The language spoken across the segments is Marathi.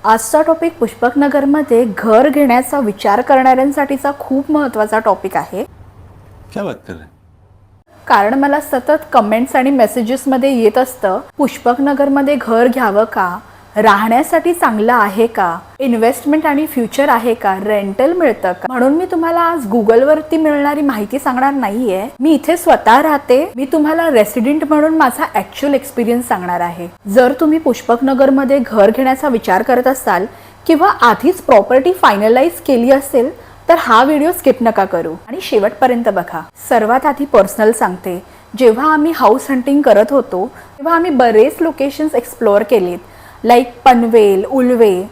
आजचा टॉपिक पुष्पकनगरमध्ये घर घेण्याचा विचार करणाऱ्यांसाठीचा खूप महत्त्वाचा टॉपिक आहे. क्या बात कर रहे हैं? कारण मला सतत कमेंट्स आणि मेसेजेसमध्ये येत असतं, पुष्पकनगरमध्ये घर घ्यावं का, राहण्यासाठी चांगलं आहे का, इन्व्हेस्टमेंट आणि फ्युचर आहे का, रेंटल मिळतं का. म्हणून मी तुम्हाला आज गुगलवरती मिळणारी माहिती सांगणार नाहीये. मी इथे स्वतः राहते. मी तुम्हाला रेसिडेंट म्हणून माझा ॲक्च्युअल एक्सपिरियन्स सांगणार आहे. जर तुम्ही पुष्पकनगरमध्ये घर घेण्याचा विचार करत असाल किंवा आधीच प्रॉपर्टी फायनलाइज केली असेल तर हा व्हिडिओ स्किप नका करू आणि शेवटपर्यंत बघा. सर्वात आधी पर्सनल सांगते, जेव्हा आम्ही हाऊस हंटिंग करत होतो तेव्हा आम्ही बरेच लोकेशन्स एक्सप्लोअर केलीत, लाईक पनवेल, उल्वे.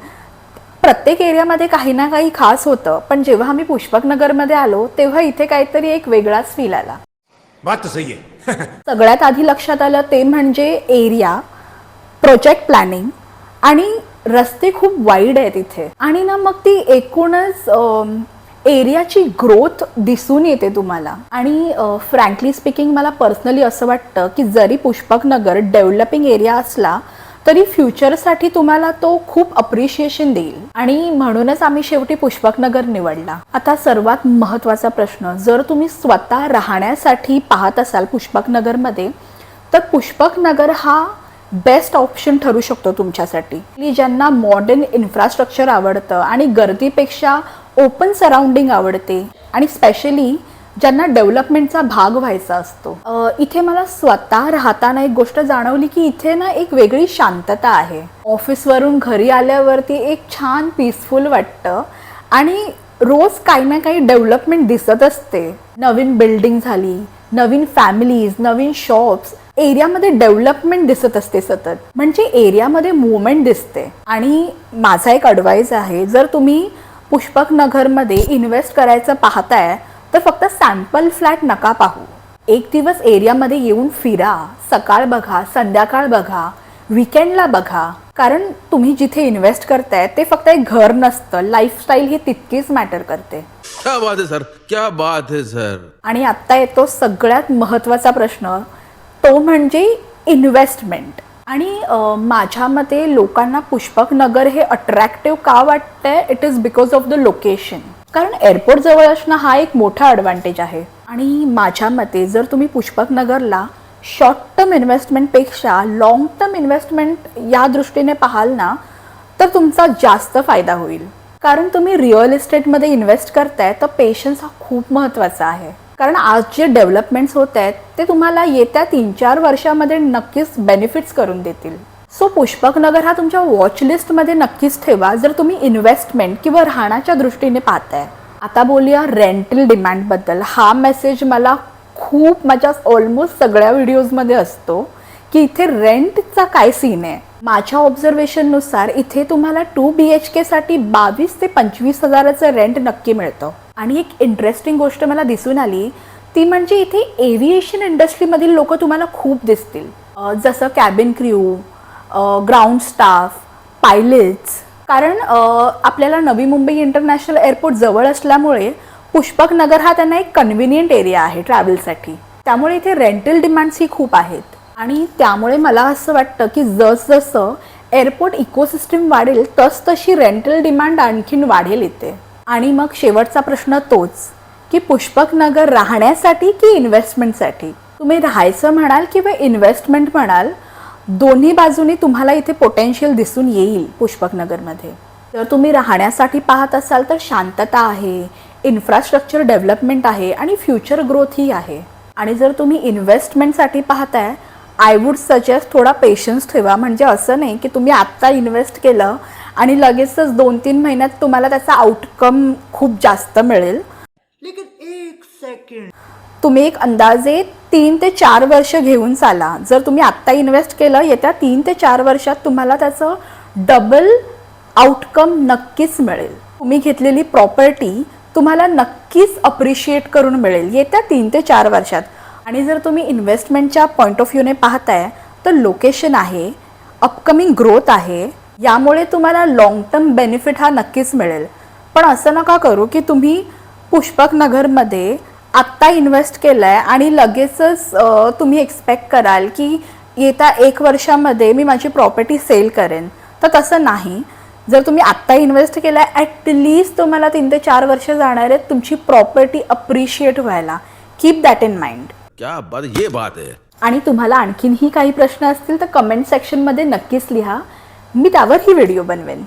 प्रत्येक एरियामध्ये काही ना काही खास होतं, पण जेव्हा आम्ही पुष्पकनगरमध्ये आलो तेव्हा इथे काहीतरी एक वेगळाच फील आला. बात तो सही है. सगळ्यात आधी लक्षात आलं ते म्हणजे एरिया, प्रोजेक्ट प्लॅनिंग आणि रस्ते खूप वाईड आहेत इथे. आणि ना मग ती एकूणच एरियाची ग्रोथ दिसून येते तुम्हाला. आणि फ्रँकली स्पीकिंग मला पर्सनली असं वाटतं की जरी पुष्पकनगर डेव्हलपिंग एरिया असला तरी फ्युचरसाठी तुम्हाला तो खूप अप्रिशिएशन देईल आणि म्हणूनच आम्ही शेवटी पुष्पकनगर निवडला. आता सर्वात महत्त्वाचा प्रश्न, जर तुम्ही स्वतः राहण्यासाठी पाहत असाल पुष्पकनगरमध्ये तर पुष्पकनगर हा बेस्ट ऑप्शन ठरू शकतो तुमच्यासाठी. ज्यांना मॉडर्न इन्फ्रास्ट्रक्चर आवडतं आणि गर्दीपेक्षा ओपन सराउंडिंग आवडते आणि स्पेशली ज्यांना डेव्हलपमेंटचा भाग व्हायचा असतो. इथे मला स्वतः राहताना एक गोष्ट जाणवली की इथे ना एक वेगळी शांतता आहे. ऑफिसवरून घरी आल्यावरती एक छान पीसफुल वाटतं आणि रोज काही ना काही डेव्हलपमेंट दिसत असते. नवीन बिल्डिंग झाली, नवीन फॅमिलीज, नवीन शॉप्स, एरियामध्ये डेव्हलपमेंट दिसत असते सतत. म्हणजे एरियामध्ये मूवमेंट दिसते. आणि माझा एक ॲडवाईस आहे, जर तुम्ही पुष्पकनगरमध्ये इन्व्हेस्ट करायचं पाहताय तर फक्त सॅम्पल फ्लॅट नका पाहू. एक दिवस एरियामध्ये येऊन फिरा, सकाळ बघा, संध्याकाळ बघा, विकेंडला बघा. कारण तुम्ही जिथे इन्व्हेस्ट करताय ते फक्त एक घर नसतं, लाईफस्टाईल ही तितकीच मॅटर करते. क्या बात है सर, क्या बात है सर. आणि आत्ता येतो सगळ्यात महत्त्वाचा प्रश्न, तो म्हणजे इन्व्हेस्टमेंट. आणि माझ्या मते लोकांना पुष्पकनगर हे अट्रॅक्टिव्ह का वाटतंय, it is because of the location. कारण एअरपोर्ट जवळ असणं हा एक मोठा ॲडव्हान्टेज आहे. आणि माझ्या मते जर तुम्ही पुष्पकनगरला शॉर्ट टर्म इन्व्हेस्टमेंटपेक्षा लॉंग टर्म इन्व्हेस्टमेंट या दृष्टीने पाहाल ना तर तुमचा जास्त फायदा होईल. कारण तुम्ही रिअल इस्टेटमध्ये इन्व्हेस्ट करताय तर पेशन्स हा खूप महत्त्वाचा आहे. कारण आज जे डेव्हलपमेंट्स होत आहेत ते तुम्हाला येत्या 3-4 वर्षामध्ये नक्कीच बेनिफिट्स करून देतील. सो पुष्पकनगर हा तुमच्या वॉच लिस्टमध्ये नक्कीच ठेवा जर तुम्ही इन्व्हेस्टमेंट किंवा राहण्याच्या दृष्टीने पाहताय. आता बोलूया रेंटल डिमांडबद्दल. हा मेसेज मला खूप माझ्या ऑलमोस्ट सगळ्या व्हिडिओजमध्ये असतो की इथे रेंटचा काय सीन आहे. माझ्या ऑब्झर्वेशननुसार इथे तुम्हाला 2 BHK साठी 22 ते 25 हजाराचं रेंट नक्की मिळतं. आणि एक इंटरेस्टिंग गोष्ट मला दिसून आली ती म्हणजे इथे एव्हिएशन इंडस्ट्रीमधील लोक तुम्हाला खूप दिसतील, जसं cabin crew, ground staff, pilots. कारण आपल्याला नवी मुंबई इंटरनॅशनल एअरपोर्ट जवळ असल्यामुळे पुष्पकनगर हा त्यांना एक कन्व्हिनियंट एरिया आहे ट्रॅव्हलसाठी. त्यामुळे इथे रेंटल डिमांड्स ही खूप आहेत. आणि त्यामुळे मला असं वाटतं की जसजसं एअरपोर्ट इकोसिस्टम वाढेल तशी रेंटल डिमांड आणखीन वाढेल इथे. आणि मग शेवटचा प्रश्न तोच की पुष्पकनगर राहण्यासाठी की इन्व्हेस्टमेंटसाठी. तुम्ही राहायचं म्हणाल किंवा इन्व्हेस्टमेंट म्हणाल, दोन्ही बाजूनी तुम्हाला इथे पोटेन्शियल दिसून येईल पुष्पकनगरमध्ये. जर तुम्ही राहण्यासाठी पाहत असाल तर शांतता आहे, इन्फ्रास्ट्रक्चर डेव्हलपमेंट आहे आणि फ्युचर ग्रोथही आहे. आणि जर तुम्ही इन्व्हेस्टमेंटसाठी पाहताय, आय वूड सजेस्ट थोडा पेशन्स ठेवा. म्हणजे असं नाही की तुम्ही आत्ता इन्व्हेस्ट केलं आणि लगेचच 2-3 महिन्यात तुम्हाला त्याचा आउटकम खूप जास्त मिळेल. लेकिन एक सेकंड, तुम्ही एक अंदाजे 3 ते 4 वर्ष घेऊन चाला. जर तुम्ही आत्ता इन्व्हेस्ट केलं, येत्या 3 ते 4 वर्षात तुम्हाला त्याचं डबल आउटकम नक्कीच मिळेल. तुम्ही घेतलेली प्रॉपर्टी तुम्हाला नक्कीच अप्रिशिएट करून मिळेल येत्या 3 ते 4 वर्षात. आणि जर तुम्ही इन्व्हेस्टमेंटच्या पॉईंट ऑफ व्ह्यूने पाहताय तर लोकेशन आहे, अपकमिंग ग्रोथ आहे, यामुळे तुम्हाला लॉंग टर्म बेनिफिट हा नक्कीच मिळेल. पण असं नका करू की तुम्ही पुष्पकनगरमध्ये आत्ता इन्व्हेस्ट केलं आहे आणि लगेचच तुम्ही एक्सपेक्ट कराल की येत्या 1 वर्षामध्ये मी माझी प्रॉपर्टी सेल करेन. तर तसं नाही. जर तुम्ही आत्ता इन्व्हेस्ट केलाय ॲटलिस्ट तुम्हाला 3 ते 4 वर्ष जाणार आहेत तुमची प्रॉपर्टी अप्रिशिएट व्हायला. Keep that in mind. क्या बात, ये बात है. आणि तुम्हाला आणखीनही काही प्रश्न असतील तर कमेंट सेक्शनमध्ये नक्कीच लिहा, मी त्यावरही व्हिडिओ बनवेन.